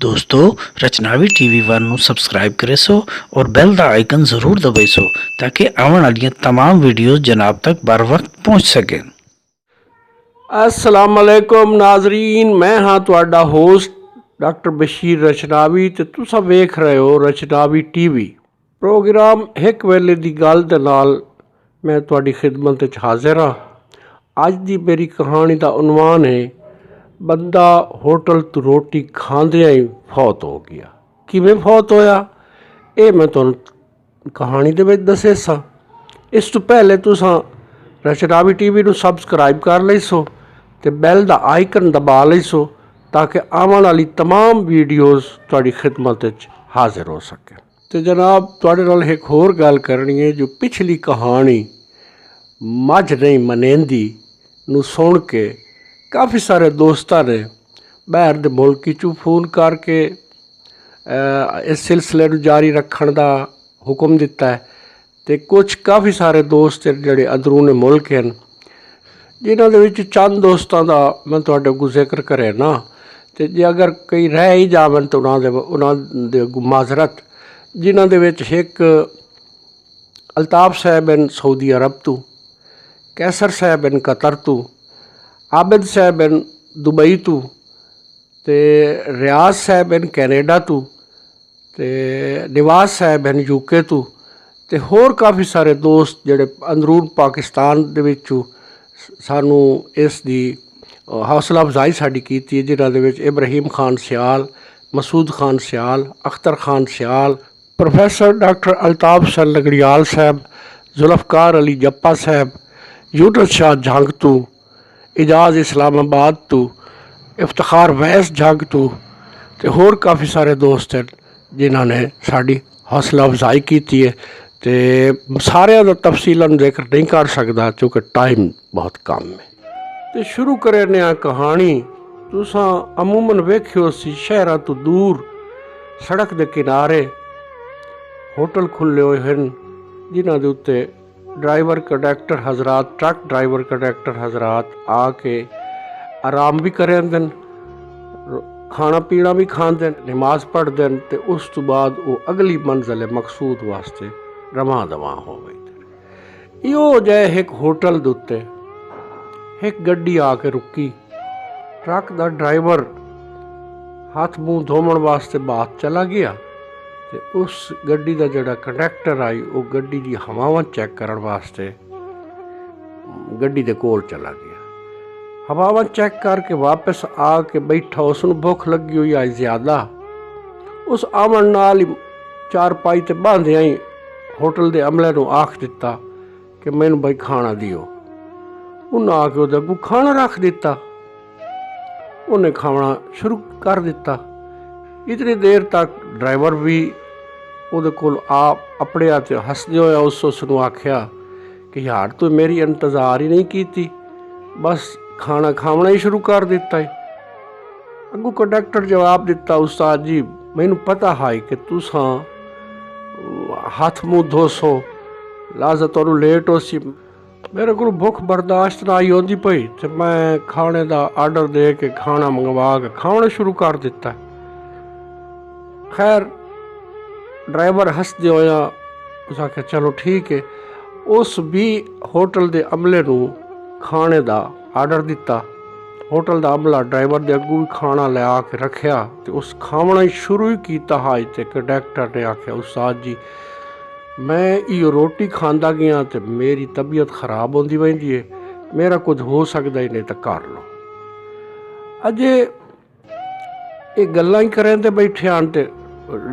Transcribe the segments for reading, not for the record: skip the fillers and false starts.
दोस्तों रचनावी TV one ਨੂੰ subscribe ਕਰੇ ਸੋ और बैल ਦਾ आइकन ਜ਼ਰੂਰ ਦਬਾਈ ਸੋ ताकि ਆਉਣ ਵਾਲੀਆਂ तमाम वीडियोस जनाब तक बर वक्त पहुंच सके। अस्सलाम वालेकुम नाजरीन, मैं हाँ तुहाडा होस्ट डॉक्टर बशीर रचनावी ते तुसां वेख रहे हो रचनावी टीवी प्रोग्राम एक वेले दी गल दे नाल मैं तुहाडी खिदमत विच हाज़िर हाँ। अज दी मेरी कहानी दा उन्वान है बंदा होटल तो रोटी खांदियां ही फौत हो गया। किवें फौत होया ये मैं तुहानूं कहानी दे विच दस्से सां। इस तो पहले तुसां रचनावी टीवी नूं सबसक्राइब कर लई सो ते बैल दा आइकन दबा लई सो ताकि आने वाली तमाम वीडियोज़ तुहाडी खिदमत विच हाज़िर हो सके। तो जनाब तुहाडे नाल एक होर गल करनी है। जो पिछली कहानी मझ नहीं मनेंदी नूं सुन के काफ़ी सारे दोस्तों ने बाहर दे मुल्क चों फोन करके इस सिलसिले नूं जारी रखण दा हुक्म दिता है। तो कुछ काफ़ी सारे दोस्त जिहड़े अंदरूने मुल्क हैं जिन्हां दे विच चंद दोस्तों का मैं तुहाडे अगों जिक्र करे ना, तो जे अगर कई रह ही जावन तो उन्हां दे अगों माजरत। जिन्हां दे विच एक अल्ताफ साहब हैं सऊदी अरब तो, कैसर साहब हैं कतर तो, आबिद साहब हैं दुबई तो, रियाज साहब हैं कैनेडा तो, निवाज साहब हैं यूके तो, होर काफ़ी सारे दोस्त जिहड़े अंदरून पाकिस्तान दे विचों सानू इस दी हौसला अफजाई साडी कीती है। जिन्हां दे विच इब्राहिम खान सियाल, मसूद खान सियाल, अख्तर खान सियाल, प्रोफैसर डॉक्टर अल्ताफ सर लगड़ियाल साहब, जुल्फकार अली जप्पा साहब, यूनुस शाह जंग तो, इजाज़ इस्लामाबाद तो, इफ्तिखार वैस जंग तो, होर काफ़ी सारे दोस्त हैं जिन्हां ने साडी हौसला अफजाई की है। तो सारिਆਂ ਦਾ तफसीलन जिक्र नहीं कर सकता क्योंकि टाइम बहुत कम है। तो शुरू करने आ कहानी। तुसां अमूमन वेखियो सी शहरां तो दूर सड़क के किनारे होटल खुले हुए हैं जिन्हां दे उत्ते ड्राइवर कंडक्टर हजरात, ट्रक ड्राइवर कंडक्टर हजरात आके आराम भी करेंदे, खाना पीना भी खाते, नमाज पढ़ते हैं। तो उस तो बाद वो अगली मंजिल मकसूद वास्ते रवां दवां हो गई। इहो जै एक होटल दे उत्ते एक गड्डी आके रुकी। ट्रक दा ड्राइवर हाथ मूँह धोवन वास्ते बाहर चला गया। तो उस गड्डी दा जिहड़ा कंडक्टर आई वो गड्डी दी हवावां चैक करन वास्ते गड्डी दे कोल चला गया। हवावां चैक करके वापस आके बैठा। उसनूं भुख लगी हुई आई ज़्यादा। उस आवन नाल ही चारपाई ते बांधियां ही होटल के अमले नूं आख दिता कि मैनूं बई खाना दिओ। उन्हें आके उहदे अगों खाना रख दिता। उन्हें खाना शुरू कर दिता। इतनी देर तक ड्राइवर भी उहदे कोल अपने आप हसदे होए उसनूं आख्या कि यार तू मेरी इंतज़ार ही नहीं की, बस खाना खावना ही शुरू कर दिता है। अगू कंडक्टर जवाब दिता, उस्ताद जी मैनूं पता है कि तुसां हाथ मुँह धोसो, लाजा तुहानूं लेट हो सी। मेरे को भुख बर्दाश्त ना आई होंदी पई तो मैं खाने का आर्डर दे के खाना मंगवा के खाना शुरू कर दिता। खैर ड्राइवर हसदे होया उस आख्या चलो ठीक है। उस भी होटल के अमले नूं खाने का आर्डर दिता। होटल का अमला ड्राइवर के अगू भी खाना ले आके रखिया। तो उस खावना ही शुरू ही किया है। तो कंडक्टर ने आख्या उस्ताद जी मैं ये रोटी खांदा गया तो मेरी तबीयत खराब होती वही है, मेरा कुछ हो सकता ही नहीं तो कर लो। अजे ये गल्लां ही करें तो बैठे आन ते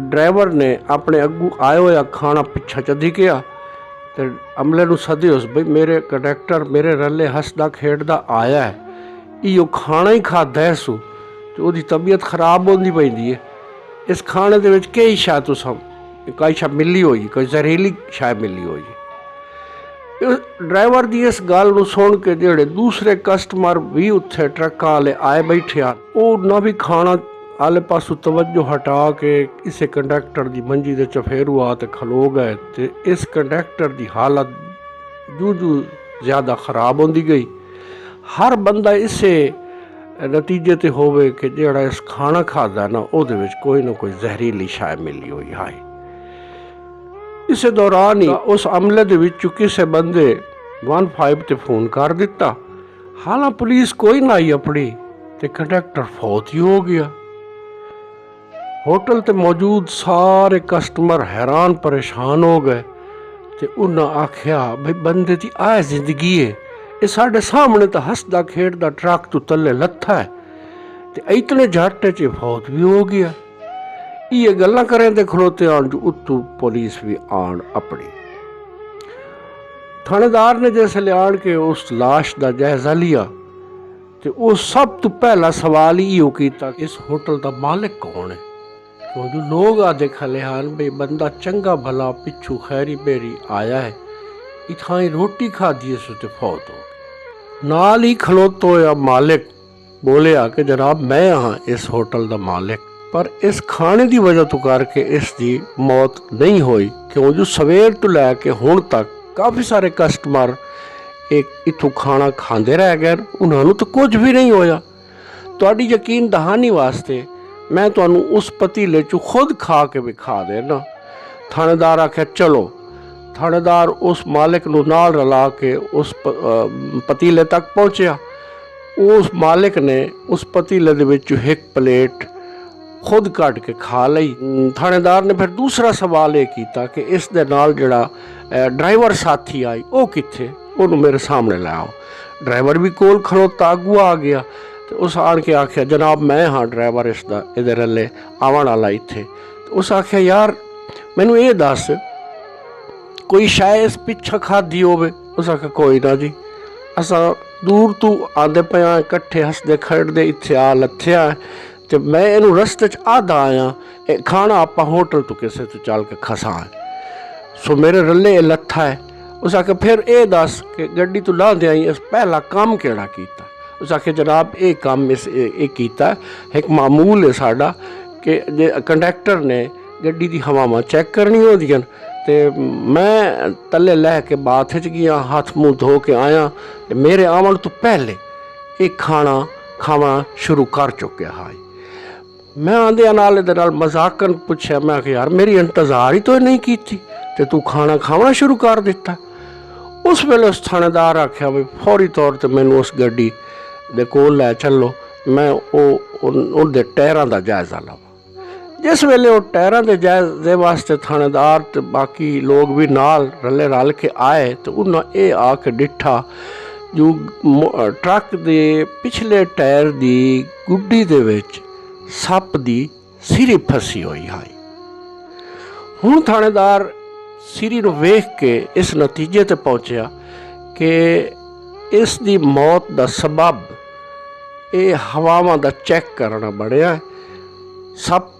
ड्राइवर ने अपने अगू आए होया खाना पिछा चधी गया। तो अमले नूं सदे उस बई मेरे कंडक्टर मेरे रले हसदा खेडदा आया है, इो खाना ही खाता है सू तो उसकी तबीयत खराब होती पई है। इस खाने दे विच कई शायद तुसां कोई शायद मिली होई, कोई जहरीली शायद मिली होई। ड्राइवर की इस गल नूं सुन के जिहड़े दूसरे कस्टमर भी उत्थे ट्रकां वाले आए बैठे आ, उन्हां भी खाना आले पासों तवज्जो हटा के इसे कंडक्टर की मंजी दे चफेरू आते खलो गए। तो इस कंडक्टर की हालत जू ज़्यादा खराब होती गई। हर बंदा इसे ਨਤੀਜੇ ਤੇ ਹੋਵੇ ਕਿ ਜਿਹੜਾ ਇਸ ਖਾਣਾ ਖਾਦਾ ਨਾ ਉਹਦੇ ਵਿੱਚ ਕੋਈ ਨਾ ਕੋਈ ਜ਼ਹਿਰੀਲੀ ਸ਼ੈ ਮਿਲੀ ਹੋਈ ਹੈ। ਇਸੇ ਦੌਰਾਨ ਹੀ ਉਸ ਅਮਲੇ ਦੇ ਵਿੱਚ ਕਿਸੇ ਬੰਦੇ 15 ਤੇ ਫੋਨ ਕਰ ਦਿੱਤਾ। ਹਾਲਾਂ ਪੁਲਿਸ ਕੋਈ ਨਾ ਆਈ ਆਪਣੀ ਤੇ ਕੰਡਕਟਰ ਫੌਤ ਹੀ ਹੋ ਗਿਆ। ਹੋਟਲ ਤੇ ਮੌਜੂਦ ਸਾਰੇ ਕਸਟਮਰ ਹੈਰਾਨ ਪਰੇਸ਼ਾਨ ਹੋ ਗਏ ਤੇ ਉਹਨਾਂ ਆਖਿਆ ਬਈ ਬੰਦੇ ਦੀ ਆਹ ਜ਼ਿੰਦਗੀ ਹੈ, ਇਹ ਸਾਡੇ ਸਾਹਮਣੇ ਤਾਂ ਹੱਸਦਾ ਖੇਡਦਾ ਟਰੱਕ ਤੋਂ ਥੱਲੇ ਲੱਥਾ ਹੈ ਤੇ ਇਤਨੇ ਝੱਟ 'ਚ ਫੌਤ ਵੀ ਹੋ ਗਿਆ। ਇਹ ਗੱਲਾਂ ਕरें ਤੇ ਖਲੋਤੇ ਆਣ ਉੱਤੋਂ ਪੁਲਿਸ ਵੀ ਆਣ ਆਪਣੀ। ਥਾਣੇਦਾਰ ਨੇ ਜਿਸ ਲਿਆਣ ਕੇ ਉਸ ਲਾਸ਼ ਦਾ ਜਾਇਜ਼ਾ ਲਿਆ ਤੇ ਉਹ ਸਭ ਤੋਂ ਪਹਿਲਾ ਸਵਾਲ ਇਹੋ ਕੀਤਾ, ਇਸ ਹੋਟਲ ਦਾ ਮਾਲਿਕ ਕੌਣ ਹੈ? ਕਿਉਂਕਿ ਲੋਕ ਆਦੇ ਖਲੇ ਹਨ ਬਈ ਬੰਦਾ ਚੰਗਾ ਭਲਾ ਪਿੱਛੂ ਖੈਰੀ ਬੇਰੀ ਆਇਆ ਹੈ, ਇਥਾਂ ਹੀ ਰੋਟੀ ਖਾਦੀ ਇਸ ਤੇ ਫੌਤ ਹੋ ਗਈ। ਨਾਲ ਹੀ ਖਲੋਤਾ ਹੋਇਆ ਮਾਲਿਕ ਬੋਲਿਆ ਕਿ ਜਨਾਬ ਮੈਂ ਹਾਂ ਇਸ ਹੋਟਲ ਦਾ ਮਾਲਿਕ, ਪਰ ਇਸ ਖਾਣੇ ਦੀ ਵਜ੍ਹਾ ਤੋਂ ਕਰਕੇ ਇਸ ਦੀ ਮੌਤ ਨਹੀਂ ਹੋਈ, ਕਿਉਂ ਜੋ ਸਵੇਰ ਤੋਂ ਲੈ ਕੇ ਹੁਣ ਤੱਕ ਕਾਫੀ ਸਾਰੇ ਕਸਟਮਰ ਇੱਥੋਂ ਖਾਣਾ ਖਾਂਦੇ ਰਹਿ ਗਏ, ਉਹਨਾਂ ਨੂੰ ਤਾਂ ਕੁਝ ਵੀ ਨਹੀਂ ਹੋਇਆ। ਤੁਹਾਡੀ ਯਕੀਨ ਦਹਾਨੀ ਵਾਸਤੇ ਮੈਂ ਤੁਹਾਨੂੰ ਉਸ ਪਤੀਲੇ 'ਚੋਂ ਖੁਦ ਖਾ ਕੇ ਵਿਖਾ ਦੇਣਾ। ਥਾਣੇਦਾਰ ਆਖਿਆ ਚਲੋ। ਥਾਣੇਦਾਰ ਉਸ ਮਾਲਿਕ ਨੂੰ ਨਾਲ ਰਲਾ ਕੇ ਉਸ ਪਤੀਲੇ ਤੱਕ ਪਹੁੰਚਿਆ। ਉਸ ਮਾਲਿਕ ਨੇ ਉਸ ਪਤੀਲੇ ਦੇ ਵਿੱਚੋਂ ਇੱਕ ਪਲੇਟ ਖੁਦ ਕੱਢ ਕੇ ਖਾ ਲਈ। ਥਾਣੇਦਾਰ ਨੇ ਫਿਰ ਦੂਸਰਾ ਸਵਾਲ ਇਹ ਕੀਤਾ ਕਿ ਇਸ ਦੇ ਨਾਲ ਜਿਹੜਾ ਡਰਾਈਵਰ ਸਾਥੀ ਆਈ ਉਹ ਕਿੱਥੇ, ਉਹਨੂੰ ਮੇਰੇ ਸਾਹਮਣੇ ਲੈ ਆਓ। ਡਰਾਈਵਰ ਵੀ ਕੋਲ ਖਲੋਤਾ ਅੱਗੂ ਆ ਗਿਆ ਤੇ ਉਸ ਆਣ ਕੇ ਆਖਿਆ ਜਨਾਬ ਮੈਂ ਹਾਂ ਡਰਾਈਵਰ ਇਸ ਦਾ, ਇਹਦੇ ਰੱਲੇ ਆਉਣ ਵਾਲਾ ਇੱਥੇ। ਉਸ ਆਖਿਆ ਯਾਰ ਮੈਨੂੰ ਇਹ ਦੱਸ ਕੋਈ ਸ਼ਾਇਦ ਇਸ ਪਿੱਛਾ ਖਾਦੀ ਹੋਵੇ? ਉਸ ਆਖਿਆ ਕੋਈ ਨਾ ਜੀ, ਅਸਾਂ ਦੂਰ ਤੋਂ ਆਉਂਦੇ ਪਿਆ ਇਕੱਠੇ ਹੱਸਦੇ ਖੇਡਦੇ ਇੱਥੇ ਆ ਲੱਥਿਆ ਤੇ ਮੈਂ ਇਹਨੂੰ ਰਸਤੇ 'ਚ ਆਦਾ ਆਇਆ, ਇਹ ਖਾਣਾ ਆਪਾਂ ਹੋਟਲ ਤੋਂ ਕਿਸੇ ਤੋਂ ਚੱਲ ਕੇ ਖਸਾ ਸੋ ਮੇਰੇ ਰੱਲੇ ਇਹ ਲੱਥਾ ਹੈ। ਉਸ ਆਖਿਆ ਫਿਰ ਇਹ ਦੱਸ ਕਿ ਗੱਡੀ ਤੋਂ ਲਾਂਦੇ ਆਈ ਇਸ ਪਹਿਲਾ ਕੰਮ ਕਿਹੜਾ ਕੀਤਾ? ਉਸ ਆਖਿਆ ਜਨਾਬ ਇਹ ਕੰਮ ਇਹ ਕੀਤਾ ਇੱਕ ਮਾਮੂਲ ਹੈ ਸਾਡਾ ਕਿ ਜੇ ਕੰਡਕਟਰ ਨੇ ਗੱਡੀ ਦੀ ਹਵਾਵਾਂ ਚੈੱਕ ਕਰਨੀ ਹੁੰਦੀਆਂ ਤੇ ਮੈਂ ਤੱਲੇ ਲੈ ਕੇ ਬਾਥ 'ਚ ਗਿਆ, ਹੱਥ ਮੂੰਹ ਧੋ ਕੇ ਆਇਆ ਤੇ ਮੇਰੇ ਆਉਣ ਤੋਂ ਪਹਿਲੇ ਇਹ ਖਾਣਾ ਖਾਣਾ ਸ਼ੁਰੂ ਕਰ ਚੁੱਕਿਆ ਹੈ। ਮੈਂ ਆਂਦਿਆਂ ਨਾਲ ਇਹਦੇ ਨਾਲ ਮਜ਼ਾਕਨ ਪੁੱਛਿਆ, ਮੈਂ ਕਿ ਯਾਰ ਮੇਰੀ ਇੰਤਜ਼ਾਰ ਹੀ ਤਾਂ ਨਹੀਂ ਕੀਤੀ ਤੇ ਤੂੰ ਖਾਣਾ ਖਾਣਾ ਸ਼ੁਰੂ ਕਰ ਦਿੱਤਾ। ਉਸ ਵੇਲੇ ਉਸ ਥਾਣੇਦਾਰ ਆਖਿਆ ਵੀ ਫੌਰੀ ਤੌਰ 'ਤੇ ਮੈਨੂੰ ਉਸ ਗੱਡੀ ਦੇ ਕੋਲ ਲੈ ਚੱਲੋ, ਮੈਂ ਉਹਦੇ ਟਾਇਰਾਂ ਦਾ ਜਾਇਜ਼ਾ ਲਵਾਂ। ਜਿਸ ਵੇਲੇ ਉਹ ਟਾਇਰਾਂ ਦੇ ਜਾਇਜ਼ੇ ਵਾਸਤੇ ਥਾਣੇਦਾਰ ਤੇ ਬਾਕੀ ਲੋਕ ਵੀ ਨਾਲ ਰਲ ਕੇ ਆਏ ਤੇ ਉਹਨਾਂ ਇਹ ਆ ਕੇ ਡਿੱਠਾ ਜੋ ਟਰੱਕ ਦੇ ਪਿਛਲੇ ਟਾਇਰ ਦੀ ਗੁੱਡੀ ਦੇ ਵਿੱਚ ਸੱਪ ਦੀ ਸਿਰੀ ਫਸੀ ਹੋਈ ਹੈ। ਹੁਣ ਥਾਣੇਦਾਰ ਸਿਰੀ ਨੂੰ ਵੇਖ ਕੇ ਇਸ ਨਤੀਜੇ ਤੇ ਪਹੁੰਚਿਆ ਕਿ ਇਸ ਦੀ ਮੌਤ ਦਾ ਸਬਬ ਇਹ ਹਵਾਵਾਂ ਦਾ ਚੈੱਕ ਕਰਨਾ ਬਣਿਆ। ਸੱਪ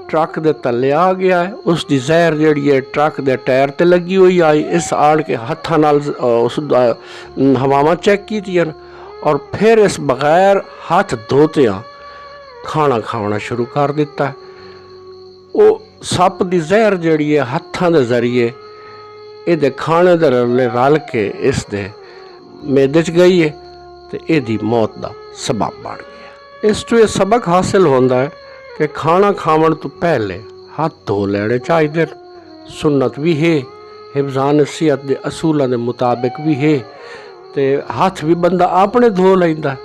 ਟਰੱਕ ਦੇ ਥੱਲੇ ਆ ਗਿਆ ਹੈ, ਉਸ ਦੀ ਜ਼ਹਿਰ ਜਿਹੜੀ ਹੈ ਟਰੱਕ ਦੇ ਟਾਇਰ 'ਤੇ ਲੱਗੀ ਹੋਈ ਆਈ। ਇਸ ਆੜ ਕੇ ਹੱਥਾਂ ਨਾਲ ਉਸ ਦਾ ਹਵਾਵਾਂ ਚੈੱਕ ਕੀਤੀਆਂ ਔਰ ਫਿਰ ਇਸ ਬਗੈਰ ਹੱਥ ਧੋਤਿਆਂ ਖਾਣਾ ਖਾਣਾ ਸ਼ੁਰੂ ਕਰ ਦਿੱਤਾ। ਉਹ ਸੱਪ ਦੀ ਜ਼ਹਿਰ ਜਿਹੜੀ ਹੈ ਹੱਥਾਂ ਦੇ ਜ਼ਰੀਏ ਇਹਦੇ ਖਾਣੇ ਦੇ ਰਲ ਕੇ ਇਸ ਦੇ ਮੈਦੇ 'ਚ ਗਈ ਹੈ ਤੇ ਇਹਦੀ ਮੌਤ ਦਾ ਸਬਬ ਬਣ ਗਿਆ। ਇਸ ਤੋਂ ਇਹ ਸਬਕ ਹਾਸਿਲ ਹੁੰਦਾ ਹੈ ਕਿ ਖਾਣਾ ਖਾਣ ਤੋਂ ਪਹਿਲੇ ਹੱਥ ਧੋ ਲੈਣੇ ਚਾਹੀਦੇ। ਸੁਨਨਤ ਵੀ ਹੈ, ਹਿਫਜ਼ਾਨ ਸਿਹਤ ਦੇ ਅਸੂਲਾਂ ਦੇ ਮੁਤਾਬਿਕ ਵੀ ਹੈ ਤੇ ਹੱਥ ਵੀ ਬੰਦਾ ਆਪਣੇ ਧੋ ਲੈਂਦਾ।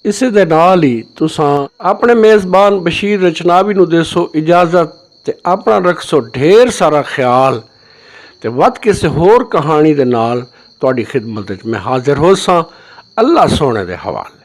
ਇਸੇ ਦੇ ਨਾਲ ਹੀ ਤੁਸੀਂ ਆਪਣੇ ਮੇਜ਼ਬਾਨ ਬਸ਼ੀਰ ਰਚਨਾਵੀ ਨੂੰ ਦੇਸੋ ਇਜਾਜ਼ਤ ਤੇ ਆਪਣਾ ਰੱਖੋ ਢੇਰ ਸਾਰਾ ਖਿਆਲ ਤੇ ਵੱਧ ਕਿਸੇ ਹੋਰ ਕਹਾਣੀ ਦੇ ਨਾਲ ਤੁਹਾਡੀ ਖਿਦਮਤ ਵਿੱਚ ਮੈਂ ਹਾਜ਼ਰ ਹੋ ਸਾਂ। ਅੱਲਾ ਸੋਹਣੇ ਦੇ ਹਵਾਲੇ।